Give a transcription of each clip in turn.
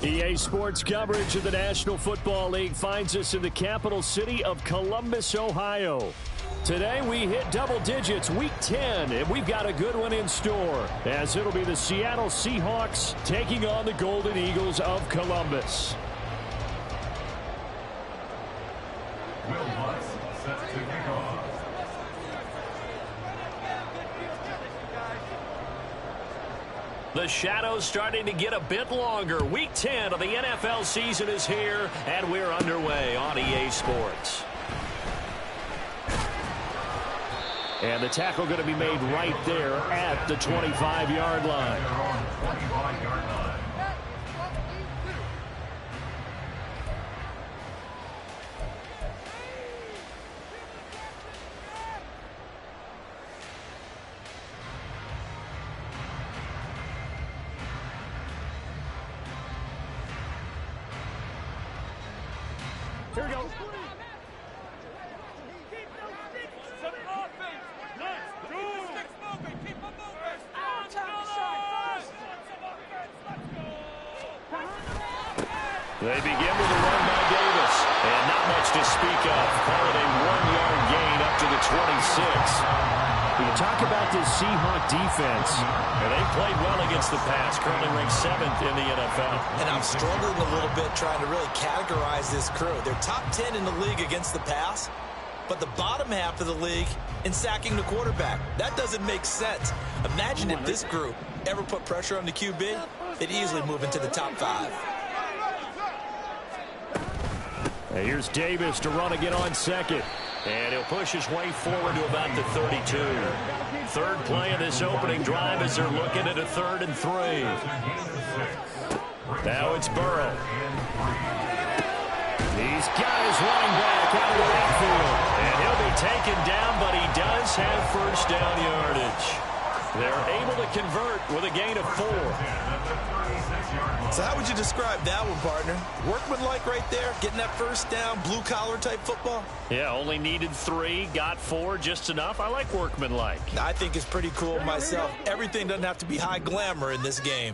EA Sports coverage of the National Football League finds us in the capital city of Columbus, Ohio. Today we hit double digits, week 10, and we've got a good one in store, as it'll be the Seattle Seahawks taking on the Golden Eagles of Columbus. Set to kick off. The shadows starting to get a bit longer. Week 10 of the NFL season is here, and we're underway on EA Sports. And the tackle going to be made right there at the 25-yard line. Here we go. They begin with a run by Davis. And not much to speak of. Call it a 1-yard gain up to the 26. You talk about this Seahawk defense. And they played well against the pass. Currently ranked 7th in the NFL. And I'm struggling a little bit trying to really categorize this crew. They're top 10 in the league against the pass, but the bottom half of the league in sacking the quarterback. That doesn't make sense. Imagine if this group ever put pressure on the QB, they'd easily move into the top 5. And here's Davis to run again on second. And he'll push his way forward to about the 32. Third play of this opening drive as they're looking at a 3rd and 3. Now it's Burrow. He's got his running back out of the backfield. And he'll be taken down, but he does have first down yardage. They're able to convert with a gain of 4. So how would you describe that one, partner? Workmanlike right there, getting that first down, blue-collar type football? Yeah, only needed 3, got 4, just enough. I like workmanlike. I think it's pretty cool myself. Everything doesn't have to be high glamour in this game.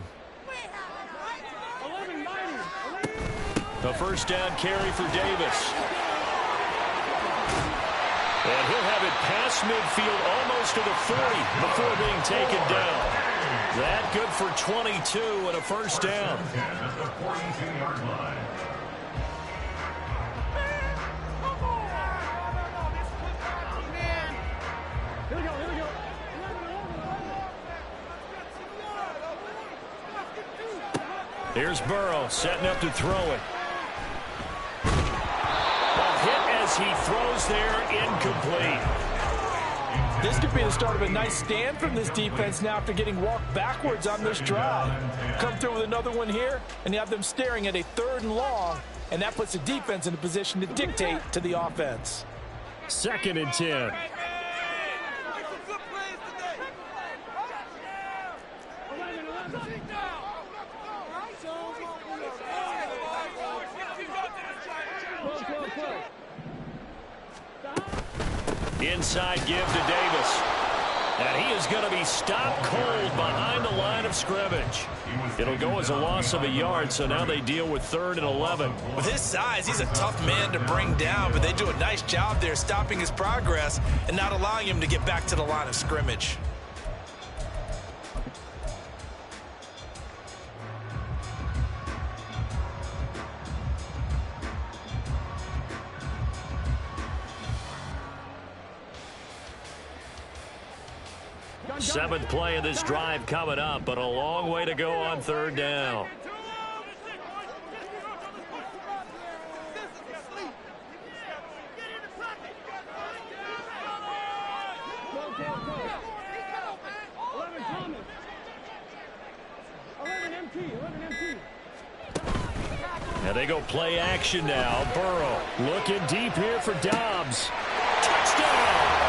The first down carry for Davis. And he'll have it past midfield almost to the 40 before being taken down. That good for 22 and a first down. Here's Burrow setting up to throw it. As he throws there, incomplete. This could be the start of a nice stand from this defense now after getting walked backwards on this drive. Come through with another one here, and you have them staring at a 3rd and long, and that puts the defense in a position to dictate to the offense. 2nd and 10. Inside give to Davis. And he is going to be stopped cold behind the line of scrimmage. It'll go as a loss of a yard, so now they deal with 3rd and 11. With his size, he's a tough man to bring down, but they do a nice job there stopping his progress and not allowing him to get back to the line of scrimmage. Seventh play of this drive coming up, but a long way to go on 3rd down. And they go play action now. Burrow looking deep here for Dobbs. Touchdown!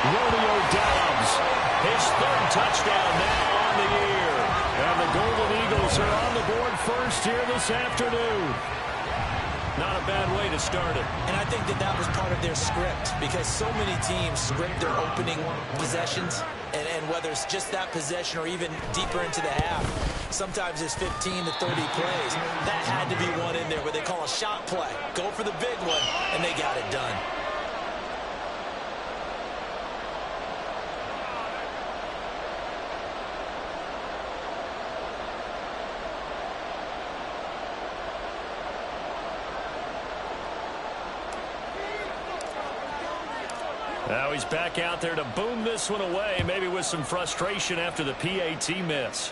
Romeo Dobbs, his 3rd touchdown now on the year. And the Golden Eagles are on the board first here this afternoon. Not a bad way to start it. And I think that was part of their script, because so many teams script their opening possessions and again, whether it's just that possession or even deeper into the half. Sometimes it's 15 to 30 plays. That had to be one in there where they call a shot play. Go for the big one, and they got it done. Now he's back out there to boom this one away, maybe with some frustration after the PAT miss.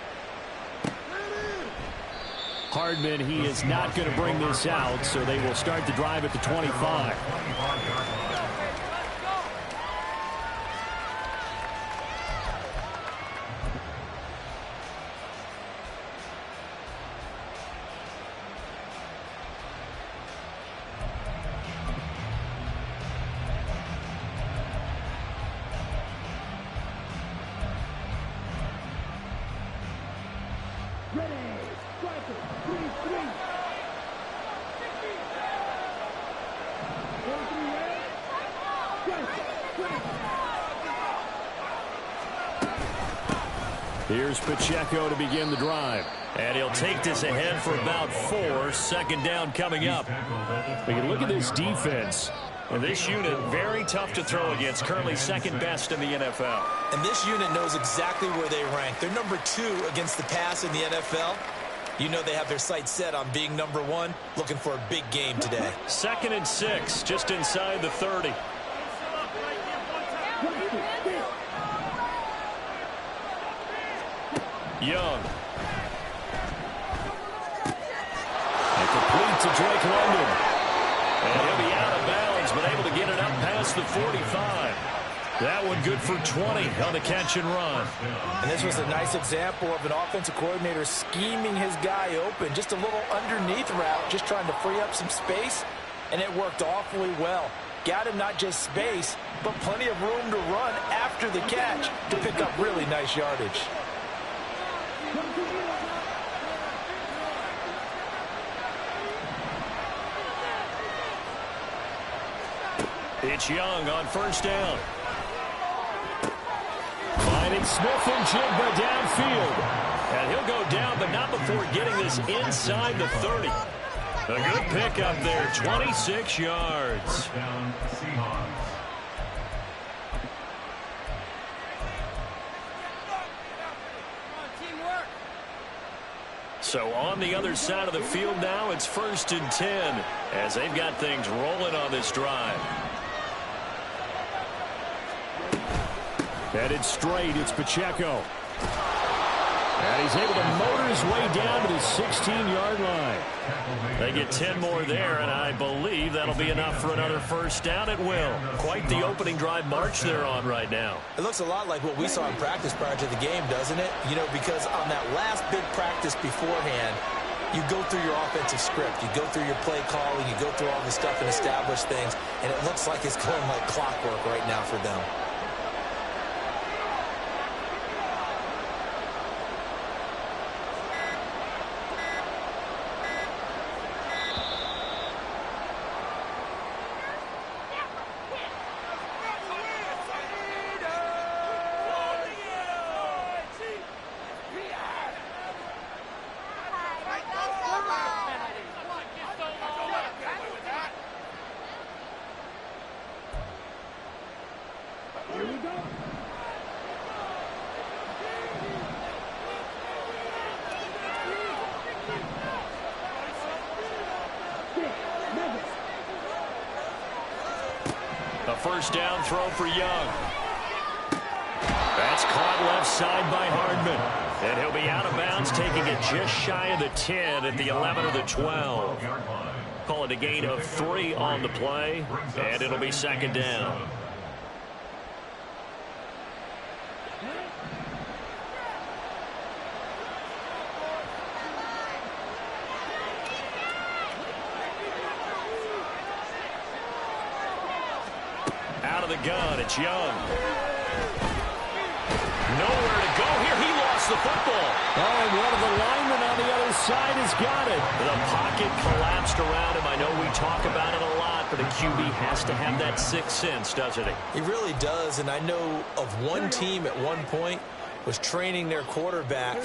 Hardman, he is not going to bring this out, so they will start the drive at the 25. Here's Pacheco to begin the drive. And he'll take this ahead for about 4. Second down coming up. We can look at this defense. And this unit, very tough to throw against. Currently second best in the NFL. And this unit knows exactly where they rank. They're number 2 against the pass in the NFL. You know they have their sights set on being number 1, looking for a big game today. 2nd and 6, just inside the 30. Young. And complete to Drake London. And he'll be out of bounds, but able to get it up past the 45. That one good for 20 on the catch and run. And this was a nice example of an offensive coordinator scheming his guy open. Just a little underneath route, just trying to free up some space, and it worked awfully well. Got him not just space, but plenty of room to run after the catch to pick up really nice yardage. It's Young on first down. Finding Smith and Jigba downfield. And he'll go down, but not before getting this inside the 30. A good pick up there, 26 yards. So on the other side of the field now, it's 1st and 10 as they've got things rolling on this drive. Headed straight, it's Pacheco. And he's able to motor his way down to the 16-yard line. They get 10 more there, and I believe that'll be enough for another first down. It will. Quite the opening drive march they're on right now. It looks a lot like what we saw in practice prior to the game, doesn't it? You know, because on that last big practice beforehand, you go through your offensive script. You go through your play calling. You go through all the stuff and establish things, and it looks like it's going like clockwork right now for them. A first down throw for Young. That's caught left side by Hardman. And he'll be out of bounds, taking it just shy of the 10 at the 11 or the 12. Call it a gain of 3 on the play, and it'll be second down. Out of the gun, it's Young. Nowhere to go here. He lost the football. Oh, and one of the linemen on the other side has got it. The pocket collapsed around him. I know we talk about it a lot, but a QB has to have that sixth sense, doesn't he? He really does, and I know of one team at one point was training their quarterback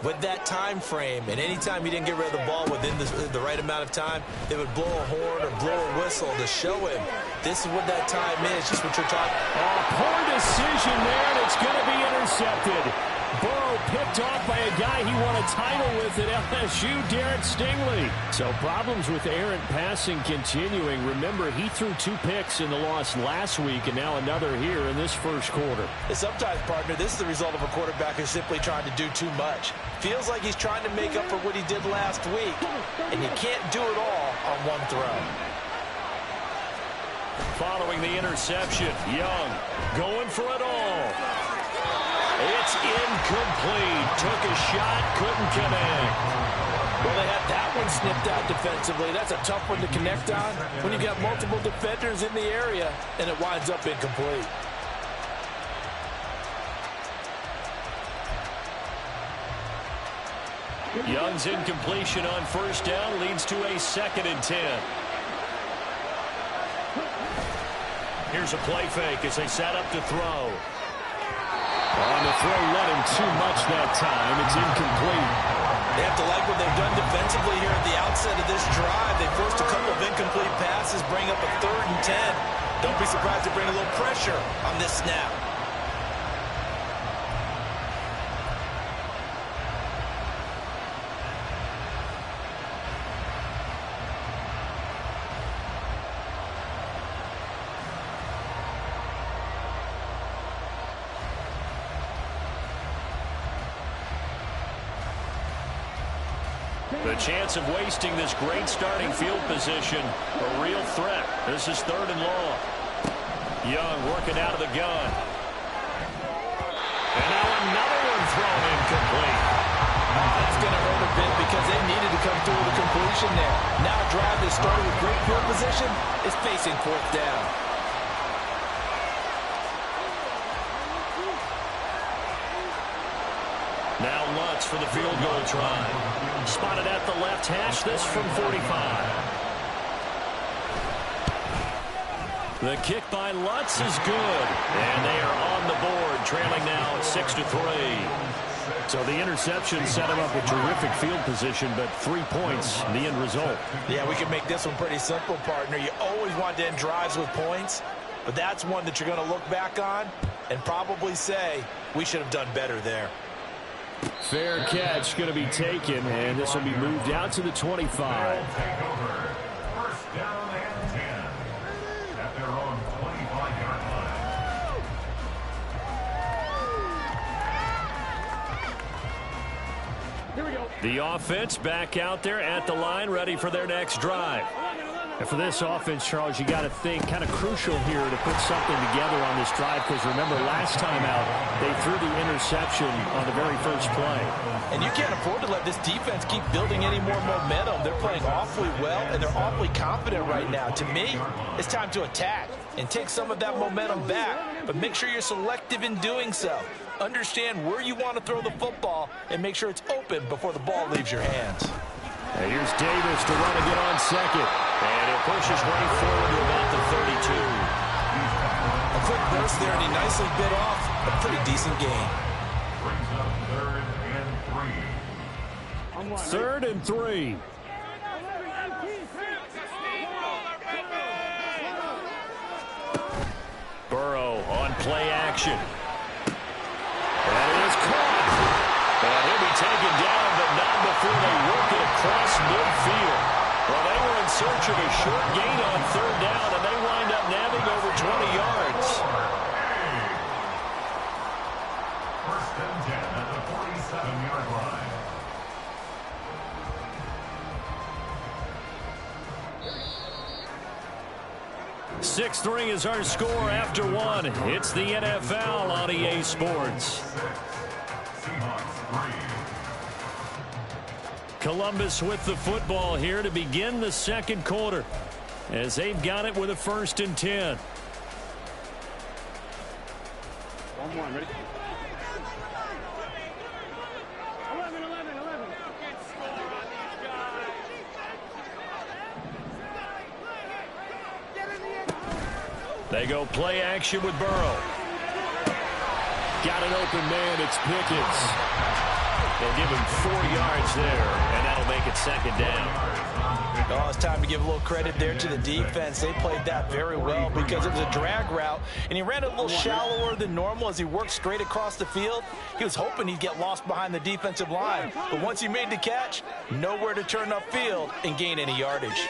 with that time frame, and anytime he didn't get rid of the ball within the right amount of time, they would blow a horn or blow a whistle to show him this is what that time is, just what you're talking about. Oh, poor decision there, and it's going to be intercepted. Burrow picked off by a guy he won a title with at LSU, Derek Stingley. So problems with errant passing continuing. Remember, he threw 2 picks in the loss last week, and now another here in this first quarter. And sometimes, partner, this is the result of a quarterback who's simply trying to do too much. Feels like he's trying to make up for what he did last week, and you can't do it all on one throw. Following the interception, Young going for it all. It's incomplete. Took a shot, couldn't connect. Well, they had that one snipped out defensively. That's a tough one to connect on when you got multiple defenders in the area, and it winds up incomplete. Young's incompletion on first down leads to a 2nd and 10. Here's a play fake as they set up to throw. On the throw, let him too much that time. It's incomplete. They have to like what they've done defensively here at the outset of this drive. They forced a couple of incomplete passes, bring up a 3rd and 10. Don't be surprised to bring a little pressure on this snap. The chance of wasting this great starting field position, a real threat. This is 3rd and long. Young working out of the gun. And now another one thrown incomplete. That's going to hurt a bit because they needed to come through with a completion there. Now a drive that started with great field position is facing 4th down. Now Lutz for the field goal try. Spotted at the left hash, this from 45. The kick by Lutz is good. And they are on the board, trailing now 6-3. So the interception set him up with terrific field position, but 3 points, the end result. Yeah, we can make this one pretty simple, partner. You always want to end drives with points, but that's one that you're going to look back on and probably say, we should have done better there. Fair catch going to be taken, and this will be moved out to the 25. Take over. First down and 10 at their own 25-yard line. Here we go. The offense back out there at the line, ready for their next drive. And for this offense, Charles, you got to think kind of crucial here to put something together on this drive, because remember, last time out, they threw the interception on the very first play. And you can't afford to let this defense keep building any more momentum. They're playing awfully well, and they're awfully confident right now. To me, it's time to attack and take some of that momentum back, but make sure you're selective in doing so. Understand where you want to throw the football and make sure it's open before the ball leaves your hands. And here's Davis to run again on second. And it pushes right forward to about the 32. A quick burst there, and he nicely bit off a pretty decent gain. Brings up 3rd and 3. 3rd and 3. Burrow on play action. That is caught. And he'll be taken down, but not before they work it across midfield. Well, they were in search of a short gain on 3rd down, and they wind up nabbing over 20 yards. First and 10 at the 47-yard line. 6-3 is our score after 1. It's the NFL on EA Sports. Columbus with the football here to begin the 2nd quarter, as they've got it with a 1st and 10. One more, ready? 11. They go play action with Burrow. Got an open man. It's Pickens. They'll give him 4 yards there, and that'll make it second down. Oh, it's time to give a little credit there to the defense. They played that very well because it was a drag route, and he ran a little shallower than normal as he worked straight across the field. He was hoping he'd get lost behind the defensive line, but once he made the catch, nowhere to turn upfield and gain any yardage.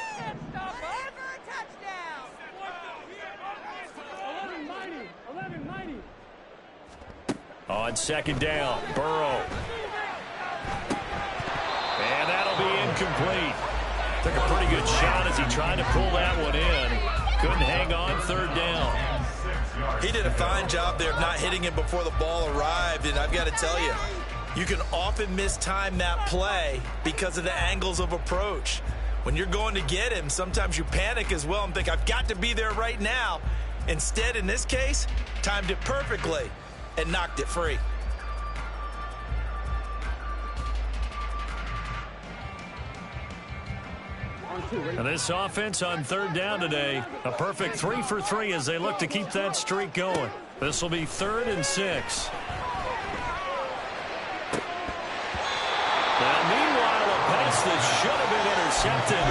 On second down, Burrow. And that'll be incomplete. Took a pretty good shot as he tried to pull that one in. Couldn't hang on third down. He did a fine job there of not hitting him before the ball arrived, and I've got to tell you, you can often mistime that play because of the angles of approach. When you're going to get him, sometimes you panic as well and think, I've got to be there right now. Instead, in this case, timed it perfectly and knocked it free. And this offense on third down today, a perfect 3 for 3 as they look to keep that streak going. This will be 3rd and 6. Now, meanwhile, a pass that should have been intercepted,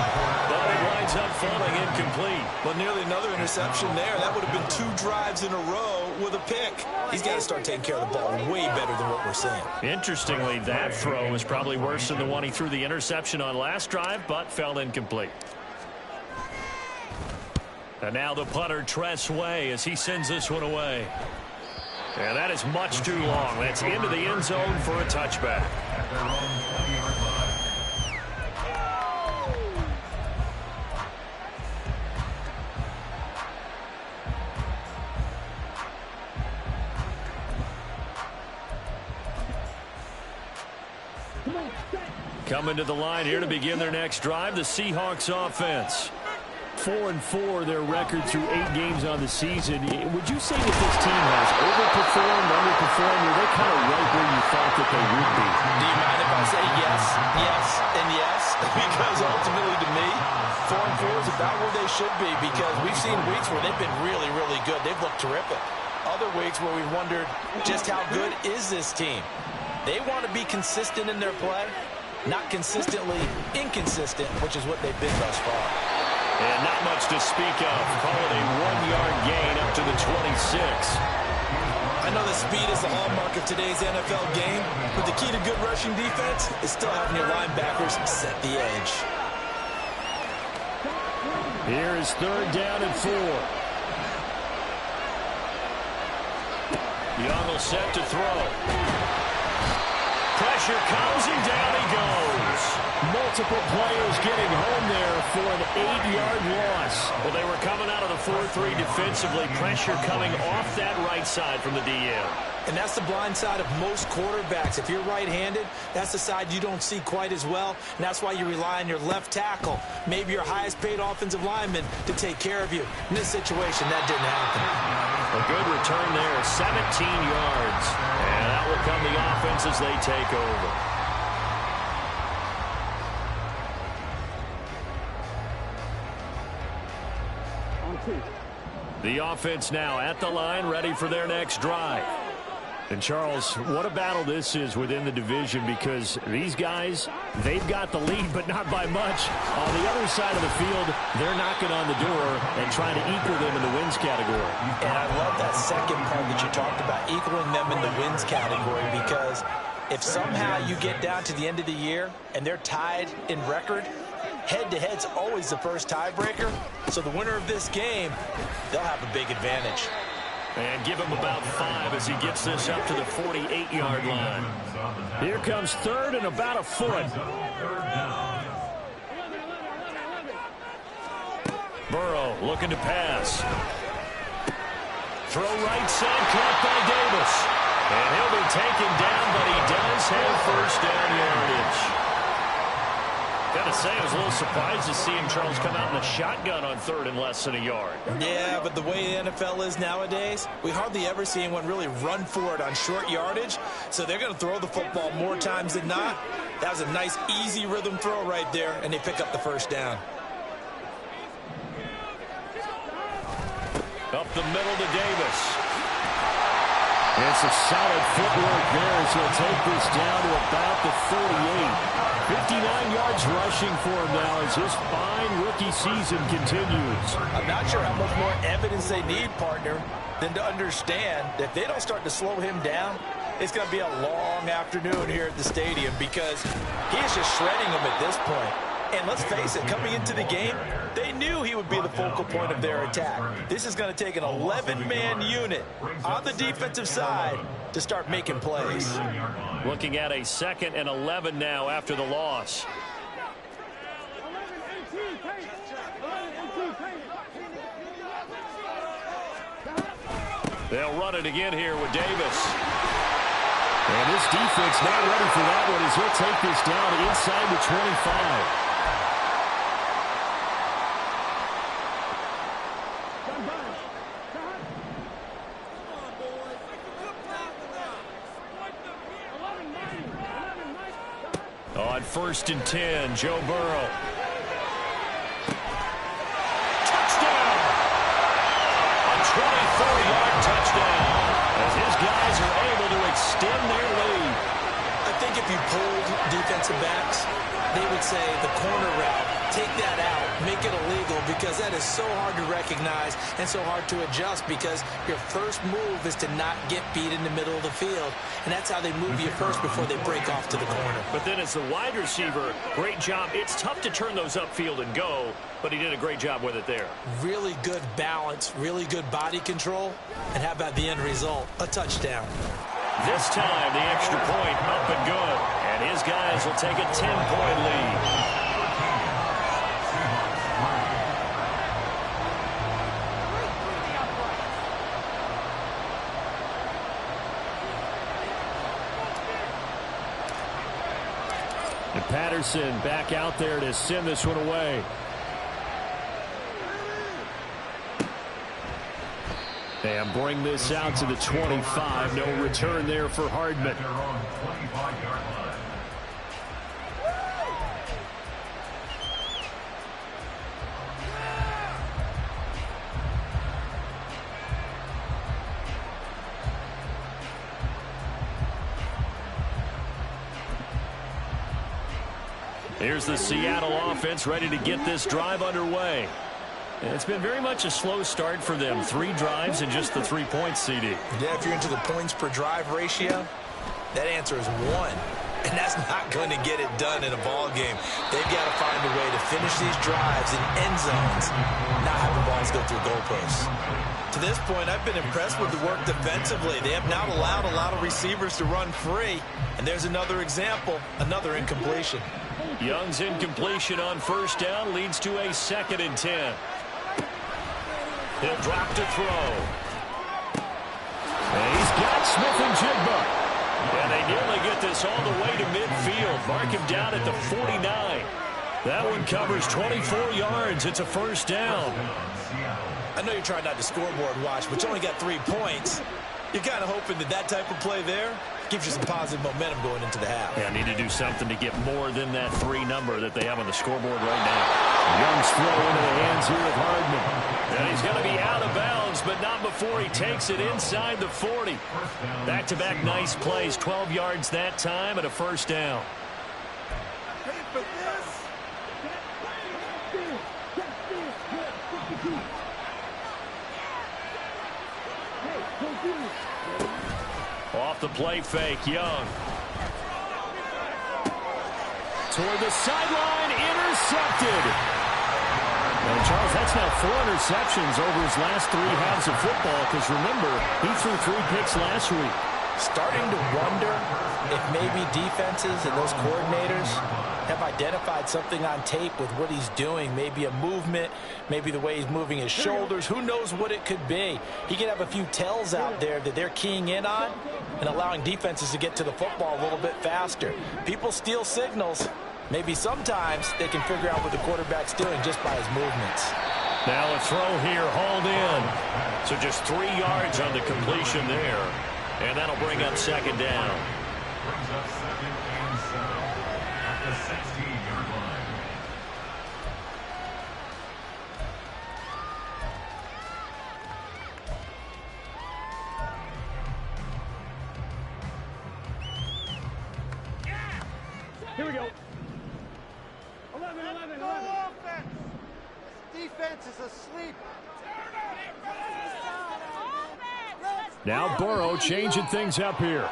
but it winds up falling incomplete. But nearly another interception there. That would have been 2 drives in a row with a pick. He's got to start taking care of the ball way better than what we're seeing. Interestingly, that throw is probably worse than the one he threw the interception on last drive, but fell incomplete. And now the punter, Tress Way, as he sends this one away. And that is much too long. That's into the end zone for a touchback. Coming to the line here to begin their next drive, the Seahawks offense. 4-4 their record through 8 games on the season. Would you say that this team has overperformed, underperformed, or are they kind of right where you thought that they would be? Do you mind if I say yes, yes, and yes? Because ultimately to me, 4-4 is about where they should be because we've seen weeks where they've been really, really good. They've looked terrific. Other weeks where we've wondered just how good is this team. They want to be consistent in their play, not consistently inconsistent, which is what they've been thus far. And not much to speak of. Call it a 1-yard gain up to the 26. I know that speed is the hallmark of today's NFL game, but the key to good rushing defense is still having your linebackers set the edge. Here is 3rd down and 4. Young will set to throw. Pressure comes and down he goes. Multiple players getting home there for an 8-yard loss. Well, they were coming out of the 4-3 defensively. Pressure coming off that right side from the DL. And that's the blind side of most quarterbacks. If you're right-handed, that's the side you don't see quite as well. And that's why you rely on your left tackle, maybe your highest-paid offensive lineman, to take care of you. In this situation, that didn't happen. A good return there, 17 yards. And that will come the offense as they take over. The offense now at the line, ready for their next drive. And, Charles, what a battle this is within the division because these guys, they've got the lead, but not by much. On the other side of the field, they're knocking on the door and trying to equal them in the wins category. And I love that second part that you talked about, equaling them in the wins category, because if somehow you get down to the end of the year and they're tied in record, head-to-head's always the first tiebreaker. So the winner of this game, they'll have a big advantage. And give him about 5 as he gets this up to the 48-yard line. Here comes 3rd and about a foot. Burrow looking to pass. Throw right side, caught by Davis. And he'll be taken down, but he does have first down yardage. Gotta say, I was a little surprised to see him, Charles, come out in a shotgun on 3rd and less than a yard. Yeah, but the way the NFL is nowadays, we hardly ever see anyone really run for it on short yardage. So they're going to throw the football more times than not. That was a nice, easy rhythm throw right there, and they pick up the first down. Up the middle to Davis. It's a solid footwork there as he'll take this down to about the 38. 59 yards rushing for him now as his fine rookie season continues. I'm not sure how much more evidence they need, partner, than to understand that if they don't start to slow him down, it's going to be a long afternoon here at the stadium because he is just shredding them at this point. And let's face it, coming into the game, they knew he would be the focal point of their attack. This is going to take an 11-man unit on the defensive side to start making plays. Looking at a 2nd and 11 now after the loss. They'll run it again here with Davis. And this defense not ready for that one as he'll take this down inside the 25. On 1st and 10, Joe Burrow. Touchdown! A 24-yard touchdown as his guys are able to extend their lead. I think if you polled defensive backs, they would say the corner route, take that out, make it illegal, because that is so hard to recognize and so hard to adjust because your first move is to not get beat in the middle of the field. And that's how they move you first before they break off to the corner. But then as the wide receiver, great job. It's tough to turn those upfield and go, but he did a great job with it there. Really good balance, really good body control. And how about the end result? A touchdown. This time, the extra point up and good. And his guys will take a 10-point lead. And Patterson back out there to send this one away. And bring this out to the 25. No return there for Hardman. Here's the Seattle offense ready to get this drive underway. And it's been very much a slow start for them. 3 drives and just the 3 points, CD. Yeah, if you're into the points per drive ratio, that answer is 1. And that's not going to get it done in a ball game. They've got to find a way to finish these drives in end zones, not have the balls go through goalposts. To this point, I've been impressed with the work defensively. They have not allowed a lot of receivers to run free. And there's another example, another incompletion. Young's incompletion on 1st down leads to a 2nd and 10. He'll drop to throw. And he's got Smith and Jigba. And they nearly get this all the way to midfield. Mark him down at the 49. That one covers 24 yards. It's a 1st down. I know you're trying not to scoreboard watch, but you only got 3 points. You're kind of hoping that type of play there gives you some positive momentum going into the half. Yeah, need to do something to get more than that 3 number that they have on the scoreboard right now. Young's throw into the hands here of Hardman. And he's going to be out of bounds, but not before he takes it inside the 40. Back-to-back nice plays, 12 yards that time and a 1st down. Off the play fake, Young. Toward the sideline, intercepted. And Charles, that's now 4 interceptions over his last 3 halves of football, because remember, he threw 3 picks last week. Starting to wonder if maybe defenses and those coordinators have identified something on tape with what he's doing. Maybe a movement, maybe the way he's moving his shoulders. Who knows what it could be? He could have a few tells out there that they're keying in on and allowing defenses to get to the football a little bit faster. People steal signals. Maybe sometimes they can figure out what the quarterback's doing just by his movements. Now a throw here, hauled in. So just 3 yards on the completion there. And that'll bring up 2nd down. Brings up 2nd and 7 at the 16-yard line. go. 11. Defense is asleep. Now Burrow changing things up here.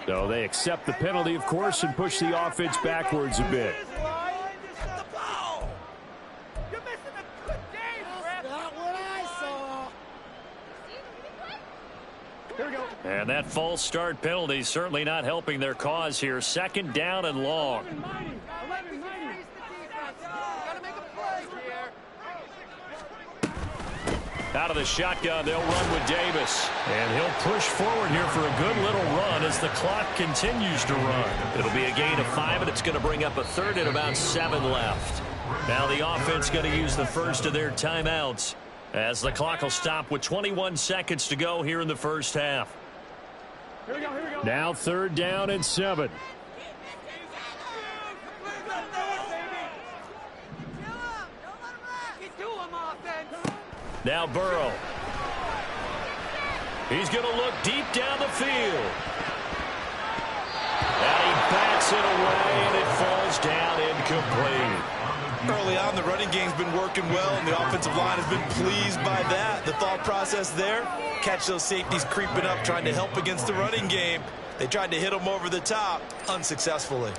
So they accept the penalty, of course, and push the offense backwards a bit. Here we go. And that false start penalty certainly not helping their cause here. Second down and long. 11. Out of the shotgun, they'll run with Davis. And he'll push forward here for a good little run as the clock continues to run. It'll be a gain of 5, and it's going to bring up a third and about 7 left. Now the offense going to use the first of their timeouts as the clock will stop with 21 seconds to go here in the first half. Here we go. Now 3rd down and 7. Now Burrow. He's going to look deep down the field. And he bats it away, and it falls down incomplete. Early on, the running game's been working well, and the offensive line has been pleased by that. The thought process there, catch those safeties creeping up, trying to help against the running game. They tried to hit them over the top, unsuccessfully.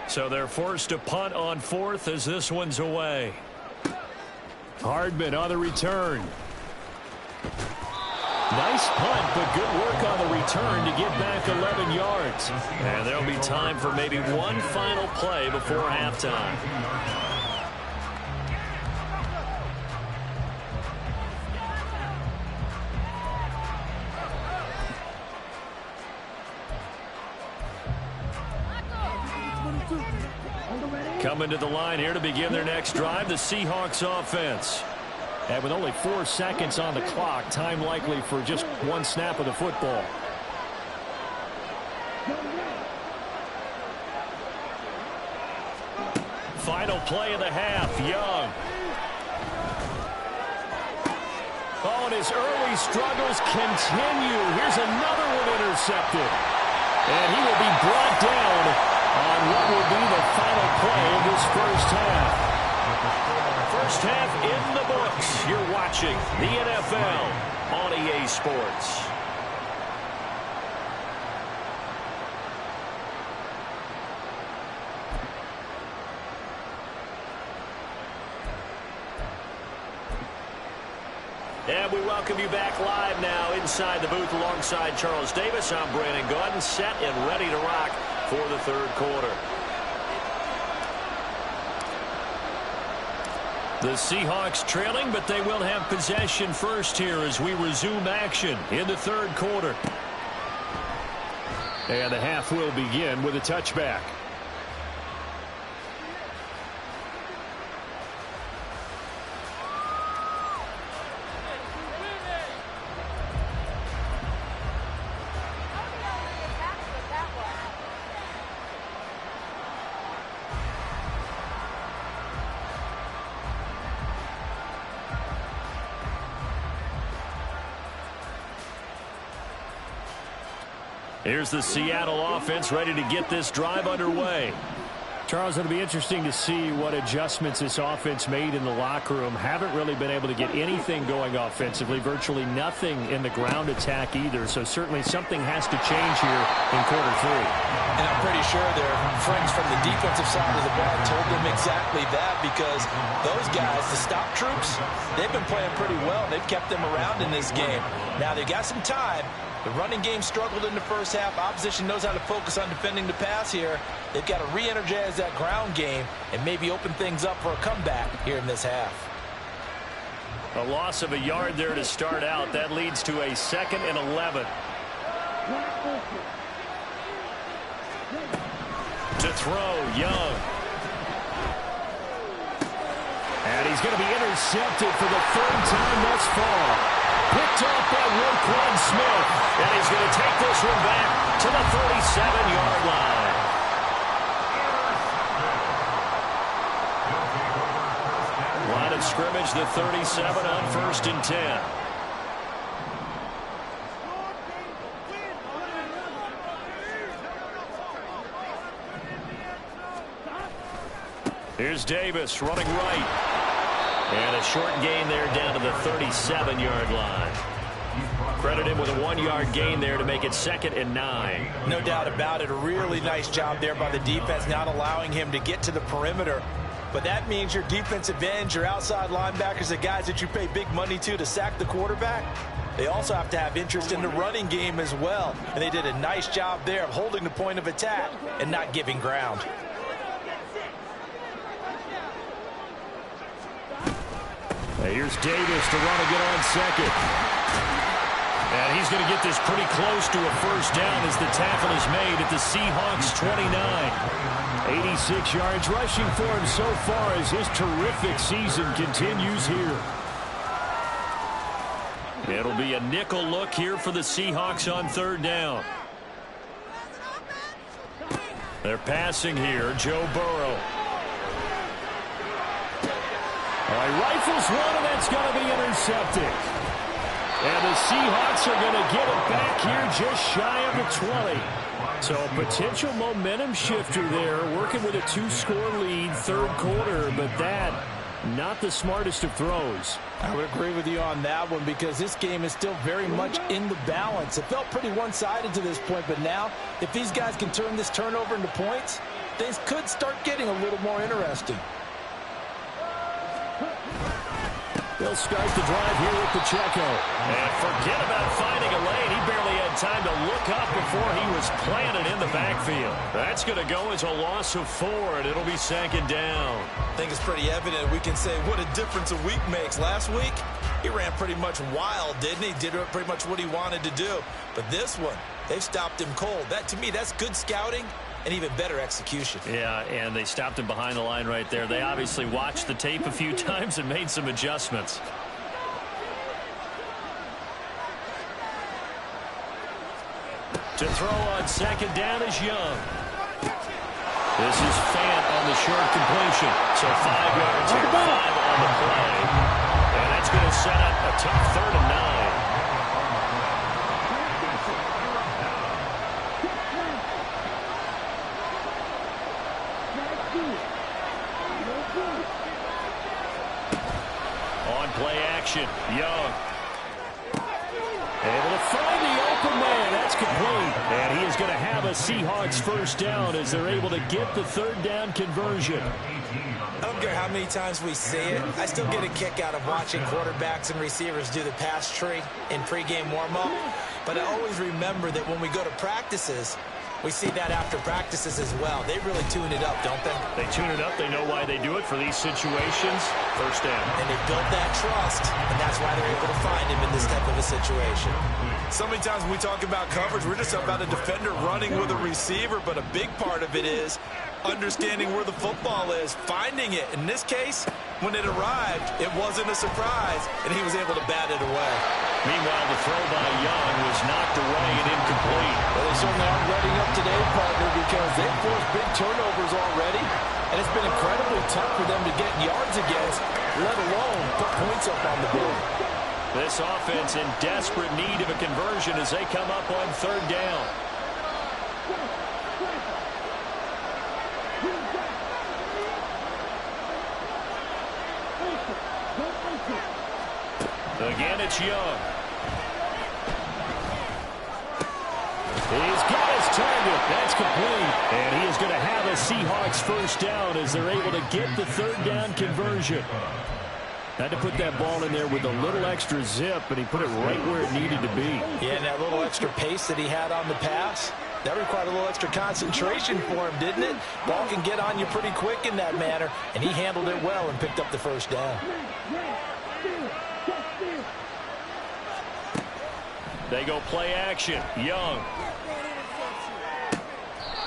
So they're forced to punt on 4th as this one's away. Hardman on the return. Nice punt, but good work on the return to get back 11 yards. And there'll be time for maybe one final play before halftime. Coming to the line here to begin their next drive, the Seahawks offense. And with only 4 seconds on the clock, time likely for just one snap of the football. Final play of the half, Young. Oh, and his early struggles continue. Here's another one intercepted. And he will be brought down on what will be the final play of this first half. First half in the books. You're watching the NFL on EA Sports. And we welcome you back live now inside the booth alongside Charles Davis. I'm Brandon Gaudin, set and ready to rock for the third quarter. The Seahawks trailing, but they will have possession first here as we resume action in the third quarter. And the half will begin with a touchback. Here's the Seattle offense ready to get this drive underway. Charles, it'll be interesting to see what adjustments this offense made in the locker room. Haven't really been able to get anything going offensively, virtually nothing in the ground attack either. So certainly something has to change here in quarter 3. And I'm pretty sure their friends from the defensive side of the ball told them exactly that, because those guys, the stop troops, they've been playing pretty well. They've kept them around in this game. Now they've got some time. The running game struggled in the first half. Opposition knows how to focus on defending the pass here. They've got to re-energize that ground game and maybe open things up for a comeback here in this half. A loss of a yard there to start out. That leads to a 2nd and 11. To throw, Young. And he's going to be intercepted for the 3rd time thus far. Picked off by Roquan Smith. And he's going to take this one back to the 37-yard line. Line of scrimmage, the 37 on 1st and 10. Here's Davis running right. And a short gain there down to the 37-yard line. Credit him with a 1-yard gain there to make it 2nd and 9. No doubt about it. A really nice job there by the defense, not allowing him to get to the perimeter. But that means your defensive ends, your outside linebackers, the guys that you pay big money to sack the quarterback, they also have to have interest in the running game as well. And they did a nice job there of holding the point of attack and not giving ground. Here's Davis to run again on 2nd. And he's going to get this pretty close to a first down as the tackle is made at the Seahawks 29. 86 yards rushing for him so far as his terrific season continues here. It'll be a nickel look here for the Seahawks on 3rd down. They're passing here. Joe Burrow. All right, rifles one, and that's going to be intercepted. And the Seahawks are going to get it back here just shy of the 20. So a potential momentum shifter there, working with a 2-score lead, 3rd quarter, but that, not the smartest of throws. I would agree with you on that one because this game is still very much in the balance. It felt pretty one-sided to this point, but now if these guys can turn this turnover into points, things could start getting a little more interesting. They'll start the drive here with Pacheco. And forget about finding a lane. He barely had time to look up before he was planted in the backfield. That's going to go as a loss of 4, and it'll be 2nd down. I think it's pretty evident we can say what a difference a week makes. Last week, he ran pretty much wild, didn't he? Did pretty much what he wanted to do. But this one, they've stopped him cold. That, to me, that's good scouting and even better execution. Yeah, and they stopped him behind the line right there. They obviously watched the tape a few times and made some adjustments. To throw on 2nd down is Young. This is Fant on the short completion. So 5 yards here, 5 on the play. And that's going to set up a tough 3rd and 9. Play action. Young. Able to find the open man. That's complete. And he is going to have a Seahawks first down as they're able to get the 3rd down conversion. I don't care how many times we say it. I still get a kick out of watching quarterbacks and receivers do the pass tree in pregame warm-up. But I always remember that when we go to practices, we see that after practices as well. They really tune it up, don't they? They tune it up. They know why they do it for these situations. First down. And they built that trust, and that's why they're able to find him in this type of a situation. So many times when we talk about coverage, we're just about a defender running with a receiver, but a big part of it is understanding where the football is, finding it. In this case, when it arrived, it wasn't a surprise, and he was able to bat it away. Meanwhile, the throw by Young was knocked away and incomplete. Well, they certainly aren't letting up today, partner, because they've forced big turnovers already, and it's been incredibly tough for them to get yards against, let alone put points up on the board. This offense in desperate need of a conversion as they come up on 3rd down. Again, it's Young. He's got his target. That's complete. And he is going to have a Seahawks first down as they're able to get the 3rd down conversion. Had to put that ball in there with a little extra zip, but he put it right where it needed to be. Yeah, and that little extra pace that he had on the pass, that required a little extra concentration for him, didn't it? Ball can get on you pretty quick in that manner, and he handled it well and picked up the first down. They go play action. Young.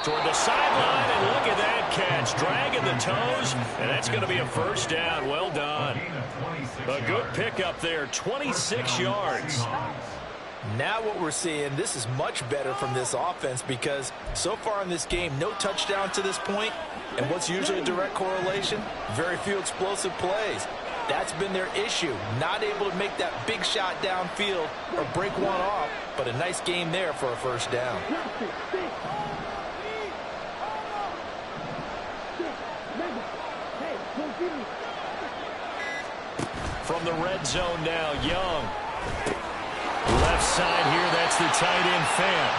Toward the sideline, and look at that catch. Dragging the toes, and that's going to be a first down. Well done. A good pickup there, 26 yards. Now what we're seeing, this is much better from this offense because so far in this game, no touchdown to this point, and what's usually a direct correlation? Very few explosive plays. That's been their issue, not able to make that big shot downfield or break one off, but a nice game there for a first down. from the red zone now. Young. Left side here, that's the tight end Fant.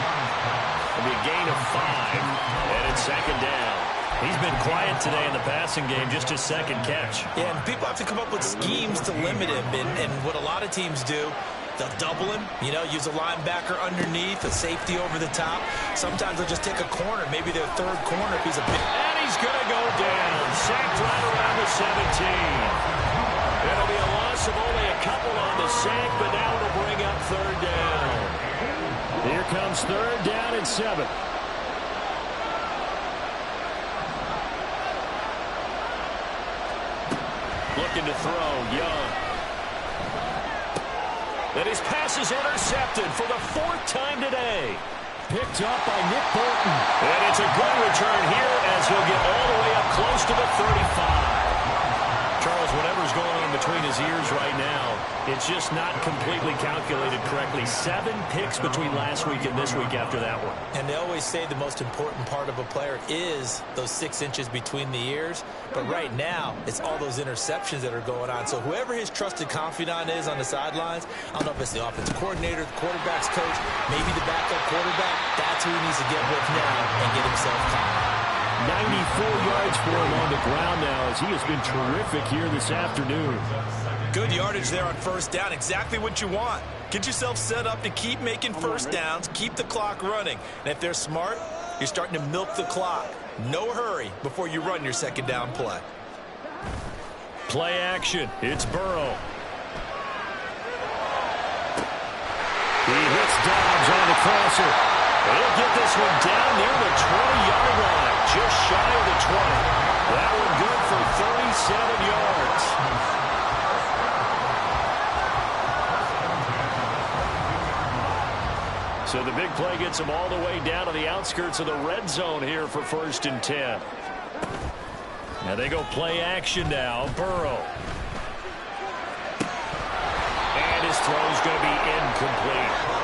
It'll be a gain of 5, and it's second down. He's been quiet today in the passing game, just his second catch. Yeah, and people have to come up with schemes to limit him, and what a lot of teams do, they'll double him, use a linebacker underneath, a safety over the top. Sometimes they'll just take a corner, maybe their third corner if he's a big... And he's going to go down, sacked right around the 17. It'll be a loss of only a couple on the sack, but now it'll bring up third down. Here comes third down and 7. Looking to throw, Young. And his pass is intercepted for the 4th time today. Picked up by Nick Bolton. And it's a good return here as he'll get all the way up close to the 35. Charles, whatever's going on between his ears right now, it's just not completely calculated correctly. 7 picks between last week and this week after that one. And they always say the most important part of a player is those 6 inches between the ears. But right now, it's all those interceptions that are going on. So whoever his trusted confidant is on the sidelines, I don't know if it's the offensive coordinator, the quarterback's coach, maybe the backup quarterback, that's who he needs to get with now and get himself caught. 94 yards for him on the ground now as he has been terrific here this afternoon. Good yardage there on first down. Exactly what you want. Get yourself set up to keep making first downs, keep the clock running. And if they're smart, you're starting to milk the clock. No hurry before you run your second down play. Play action. It's Burrow. He hits Dobbs on the crosser. He'll get this one down near the 20-yard line, just shy of the 20. That one good for 37 yards. So the big play gets him all the way down to the outskirts of the red zone here for 1st and 10. Now they go play action now. Burrow. And his throw's going to be incomplete.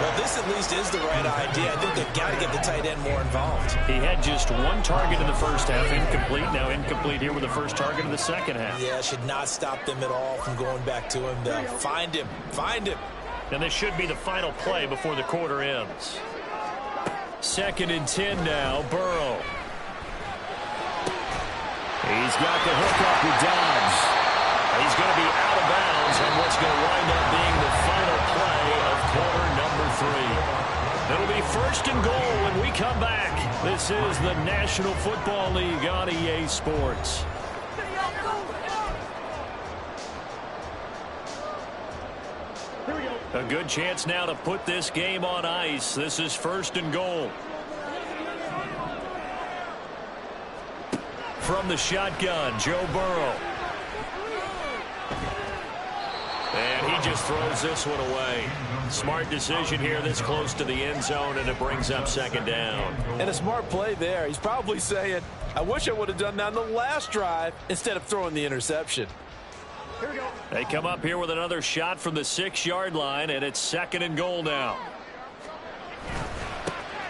Well, this at least is the right idea. I think they've got to get the tight end more involved. He had just 1 target in the first half, incomplete. Now incomplete here with the first target in the second half. Yeah, should not stop them at all from going back to him. They'll find him. Find him. And this should be the final play before the quarter ends. 2nd and 10 now, Burrow. He's got the hook up with Dobbs. He's going to be out of bounds on what's going to wind up being the final play of quarter number 3. It'll be 1st and goal when we come back. This is the National Football League on EA Sports. A good chance now to put this game on ice. This is 1st and goal. From the shotgun, Joe Burrow. And he just throws this one away. Smart decision here this close to the end zone, and it brings up 2nd down. And a smart play there. He's probably saying, I wish I would have done that on the last drive instead of throwing the interception. Here we go. They come up here with another shot from the 6-yard line, and it's 2nd and goal now.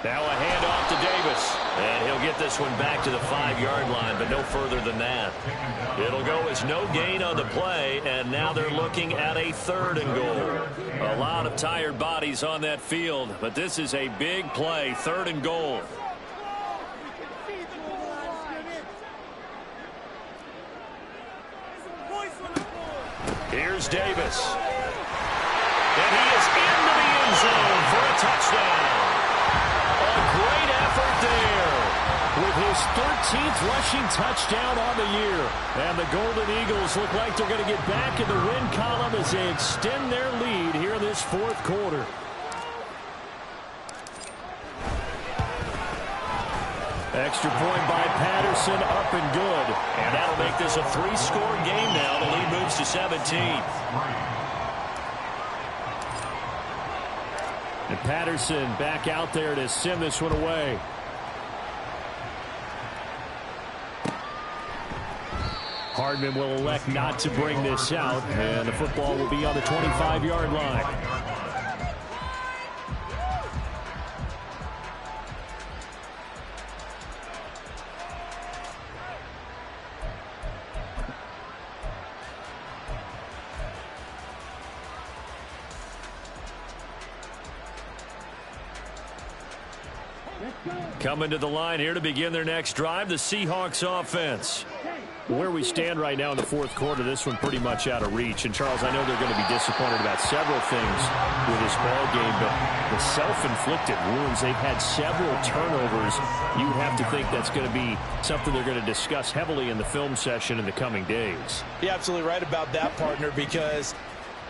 Now a handoff to Davis. And he'll get this one back to the 5-yard line, but no further than that. It'll go as no gain on the play, and now they're looking at a 3rd and goal. A lot of tired bodies on that field, but this is a big play, 3rd and goal. Here's Davis. And he is into the end zone for a touchdown. A great effort there with his 13th rushing touchdown on the year. And the Golden Eagles look like they're going to get back in the win column as they extend their lead here in this 4th quarter. Extra point by Patterson, up and good. And that'll make this a 3-score game now. The lead moves to 17. And Patterson back out there to send this one away. Hardman will elect not to bring this out, and the football will be on the 25-yard line. Coming to the line here to begin their next drive, the Seahawks offense. Where we stand right now in the fourth quarter, this one pretty much out of reach. And, Charles, I know they're going to be disappointed about several things with this ball game, but the self-inflicted wounds, they've had several turnovers. You have to think that's going to be something they're going to discuss heavily in the film session in the coming days. You're absolutely right about that, partner, because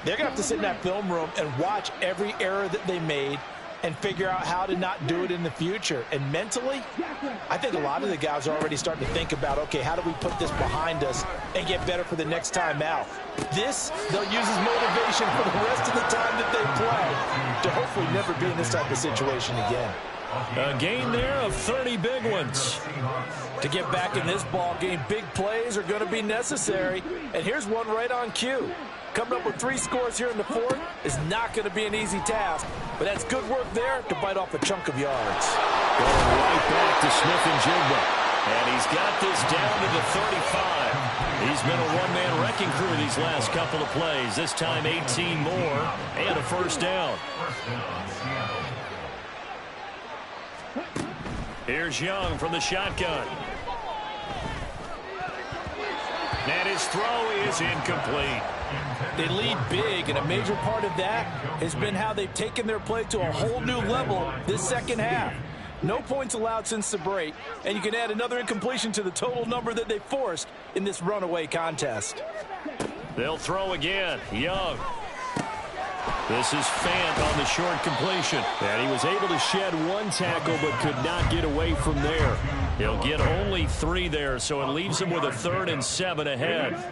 they're going to have to sit in that film room and watch every error that they made and figure out how to not do it in the future. And mentally, I think a lot of the guys are already starting to think about, okay, how do we put this behind us and get better for the next time out? This, they'll use as motivation for the rest of the time that they play to hopefully never be in this type of situation again. A gain there of 30 big ones. To get back in this ball game, big plays are going to be necessary. And here's one right on cue. Coming up with 3 scores here in the fourth is not going to be an easy task, but that's good work there to bite off a chunk of yards. Going right back to Smith-Njigba. And he's got this down to the 35. He's been a one-man wrecking crew these last couple of plays. This time 18 more and a first down. Here's Young from the shotgun. And his throw is incomplete. They lead big, and a major part of that has been how they've taken their play to a whole new level this second half. No points allowed since the break, and you can add another incompletion to the total number that they forced in this runaway contest. They'll throw again. Young. This is Fant on the short completion. And he was able to shed one tackle but could not get away from there. He'll get only 3 there, so it leaves him with a 3rd and 7 ahead.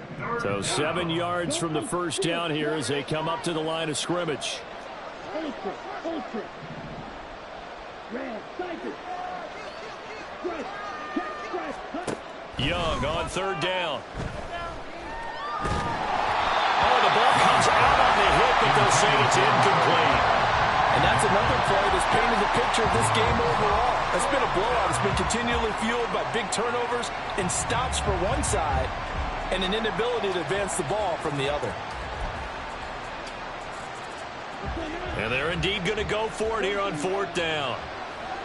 So 7 yards from the first down here as they come up to the line of scrimmage. Young on 3rd down. Oh, the ball comes out on the hit, but they'll say it's incomplete. And that's another play that's painted the picture of this game overall. It's been a blowout. It's been continually fueled by big turnovers and stops for one side and an inability to advance the ball from the other. And they're indeed going to go for it here on 4th down.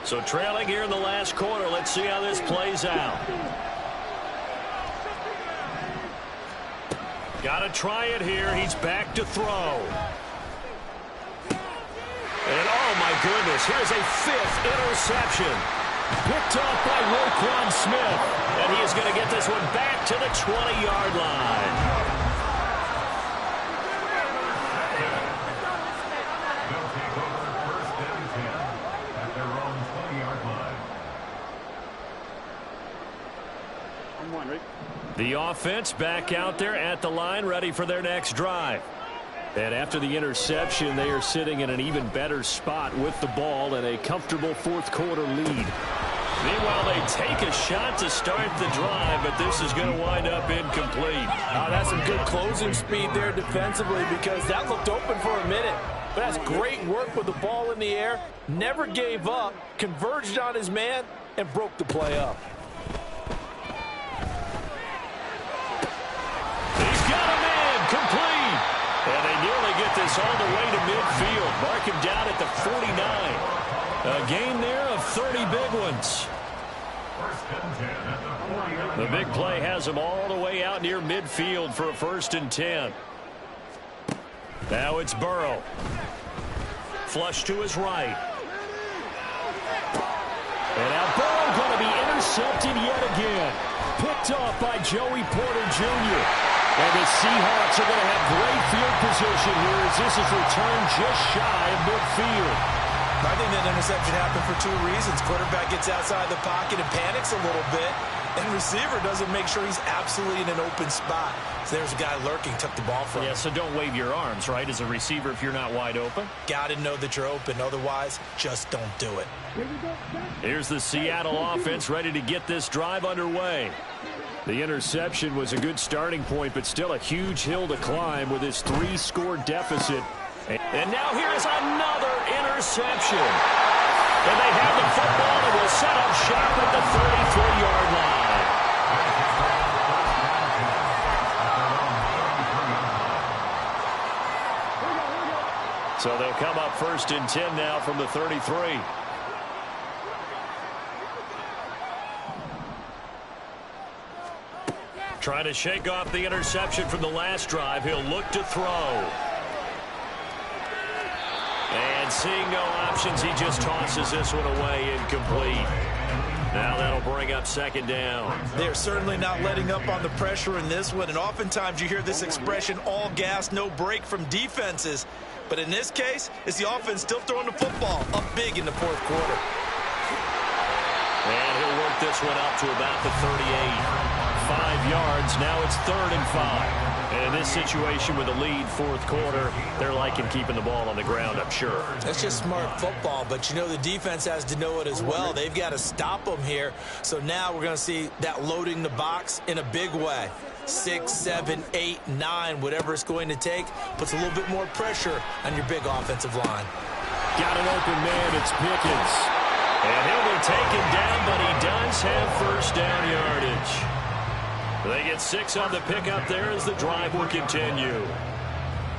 So trailing here in the last quarter. Let's see how this plays out. Got to try it here. He's back to throw. And oh my goodness, here's a 5th interception. Picked off by Roquan Smith. And he is going to get this one back to the 20-yard line. They'll take over 1st and 10 at their own 20-yard line. Reek. The offense back out there at the line, ready for their next drive. And after the interception, they are sitting in an even better spot with the ball and a comfortable fourth quarter lead. Meanwhile, they take a shot to start the drive, but this is going to wind up incomplete. That's some good closing speed there defensively because that looked open for a minute. But that's great work with the ball in the air. Never gave up, converged on his man, and broke the play up. He's got him in, complete. And they nearly get this all the way to midfield. Mark him down at the 49. A gain there of 30 big ones. The big play has him all the way out near midfield for a 1st and 10. Now it's Burrow. Flush to his right. And now Burrow going to be intercepted yet again. Picked off by Joey Porter Jr. And the Seahawks are going to have great field position here as this is returned just shy of midfield. I think that interception happened for 2 reasons. Quarterback gets outside the pocket and panics a little bit, and receiver doesn't make sure he's absolutely in an open spot. So there's a guy lurking, took the ball from him. Yeah, so don't wave your arms, right, as a receiver if you're not wide open. Got to know that you're open. Otherwise, just don't do it. Here's the Seattle offense ready to get this drive underway. The interception was a good starting point, but still a huge hill to climb with his 3-score deficit. And now here's another interception. And they have the football and will set up shop at the 33-yard line. So they'll come up 1st and 10 now from the 33. Trying to shake off the interception from the last drive. He'll look to throw. And seeing no options, he just tosses this one away, incomplete. Now that'll bring up second down. They're certainly not letting up on the pressure in this one, and oftentimes you hear this expression, all gas, no break from defenses. But in this case, it's the offense still throwing the football up big in the fourth quarter. And he'll work this one up to about the 38. 5 yards. Now it's 3rd and 5. And in this situation with a lead fourth quarter, they're liking keeping the ball on the ground, I'm sure. That's just smart football, but you know the defense has to know it as well. They've got to stop them here. So now we're going to see that loading the box in a big way. 6, 7, 8, 9, whatever it's going to take, puts a little bit more pressure on your big offensive line. Got an open man. It's Pickens. And he'll be taken down, but he does have first down yardage. They get 6 on the pickup there as the drive will continue.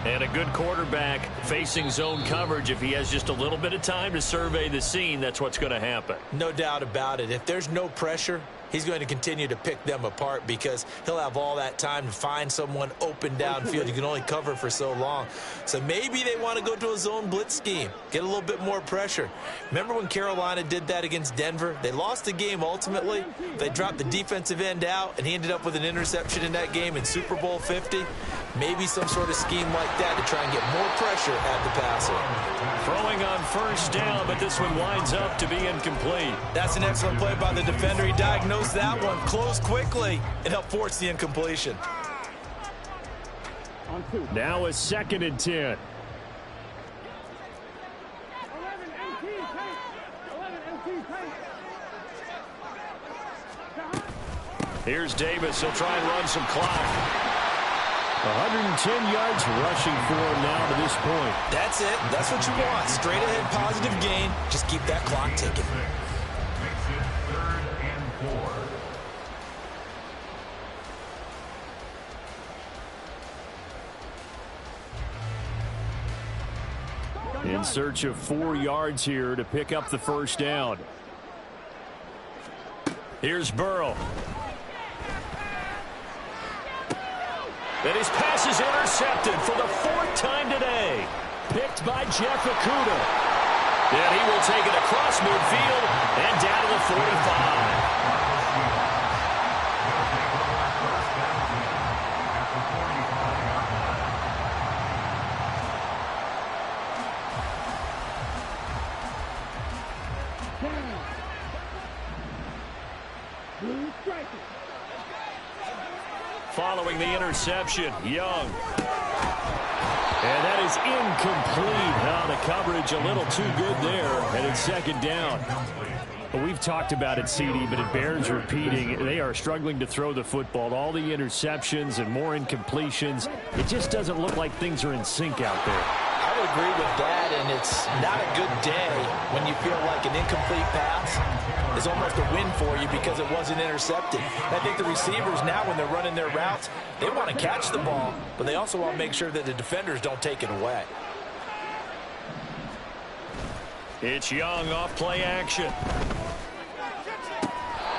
And a good quarterback facing zone coverage. If he has just a little bit of time to survey the scene, that's what's going to happen. No doubt about it. If there's no pressure, he's going to continue to pick them apart because he'll have all that time to find someone open downfield. You can only cover for so long. So maybe they want to go to a zone blitz scheme, get a little bit more pressure. Remember when Carolina did that against Denver? They lost the game ultimately. They dropped the defensive end out, and he ended up with an interception in that game in Super Bowl 50. Maybe some sort of scheme like that to try and get more pressure at the passer. Throwing on first down, but this one winds up to be incomplete. That's an excellent play by the defender. He diagnosed that one, closed quickly, and helped force the incompletion. Now a 2nd and 10. 11 MT paint. 11 MT paint. Here's Davis. He'll try and run some clock. 110 yards rushing for him now to this point. That's it. That's what you want. Straight ahead positive gain. Just keep that clock ticking. Makes it 3rd and 4. In search of 4 yards here to pick up the first down. Here's Burrow. And his pass is intercepted for the 4th time today. Picked by Jeff Okudah. And he will take it across midfield and down to the 45. Following the interception, Young. And that is incomplete. Now the coverage a little too good there, and it's 2nd down. We've talked about it, CD, but it bears repeating. They are struggling to throw the football. All the interceptions and more incompletions. It just doesn't look like things are in sync out there. I would agree with that, and it's not a good day when you feel like an incomplete pass is almost a win for you because it wasn't intercepted. I think the receivers now, when they're running their routes, they want to catch the ball, but they also want to make sure that the defenders don't take it away. It's Young off play action.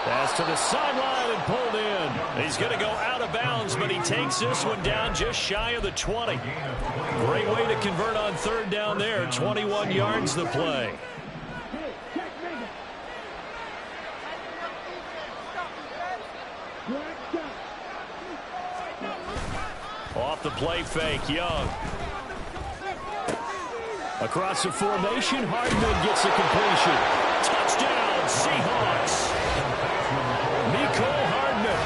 Pass to the sideline and pulled in. He's going to go out of bounds, but he takes this one down just shy of the 20. Great way to convert on 3rd down there. 21 yards the play. Off the play fake, Young. Across the formation, Hardman gets a completion. Touchdown, Seahawks. Mecole Hardman,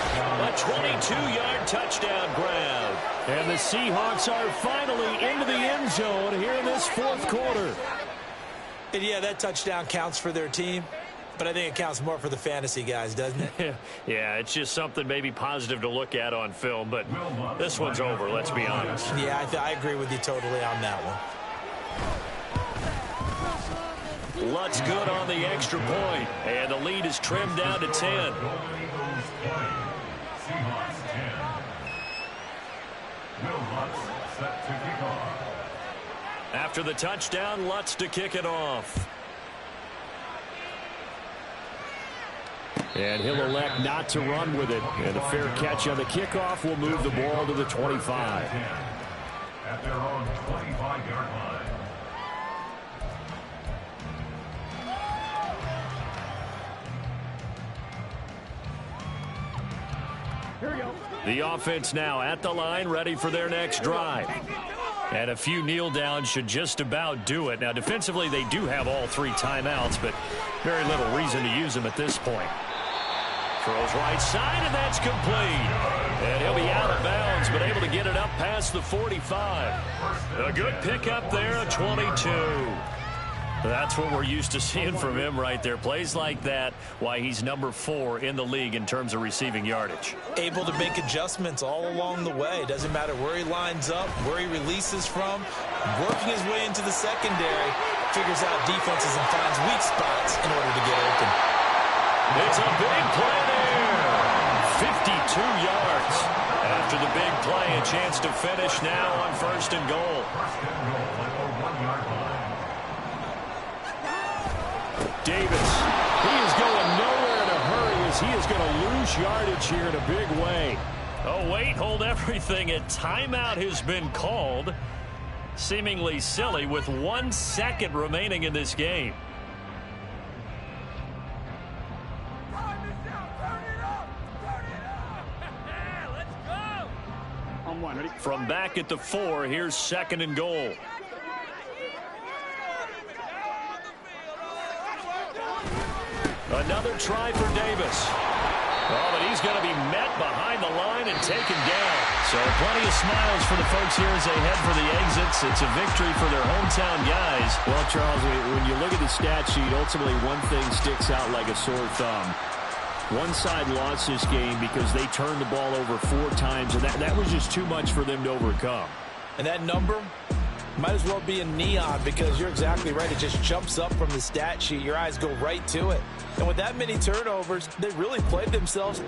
a 22-yard touchdown grab. And the Seahawks are finally into the end zone here in this 4th quarter. And yeah, that touchdown counts for their team, but I think it counts more for the fantasy guys, doesn't it? Yeah, it's just something maybe positive to look at on film, but this one's over, let's be honest. Yeah, I agree with you totally on that one. Lutz good on the extra point, and the lead is trimmed down to 10. Seahawks 10. Will Lutz set to kick off. After the touchdown, Lutz to kick it off. And he'll elect not to run with it. And a fair catch on the kickoff will move the ball to the 25. At their own 25-yard line. The offense now at the line, ready for their next drive. And a few kneel downs should just about do it. Now, defensively, they do have all 3 timeouts, but very little reason to use them at this point. Throws right side, and that's complete. And he'll be out of bounds, but able to get it up past the 45. A good pickup there, a 22. That's what we're used to seeing from him right there. Plays like that, why he's number 4 in the league in terms of receiving yardage. Able to make adjustments all along the way. Doesn't matter where he lines up, where he releases from. Working his way into the secondary. Figures out defenses and finds weak spots in order to get open. It's a big play there. 52 yards. After the big play, a chance to finish now on 1st and goal. Davis, he is going nowhere in a hurry as he is going to lose yardage here in a big way. Oh, wait, hold everything. A timeout has been called. Seemingly silly with 1 second remaining in this game. From back at the 4, here's 2nd and goal. Another try for Davis. Oh, but he's going to be met behind the line and taken down. So plenty of smiles for the folks here as they head for the exits. It's a victory for their hometown guys. Well, Charles, when you look at the stat sheet, ultimately one thing sticks out like a sore thumb. One side lost this game because they turned the ball over 4 times, and that was just too much for them to overcome. And that number might as well be in neon because you're exactly right. It just jumps up from the stat sheet. Your eyes go right to it. And with that many turnovers, they really played themselves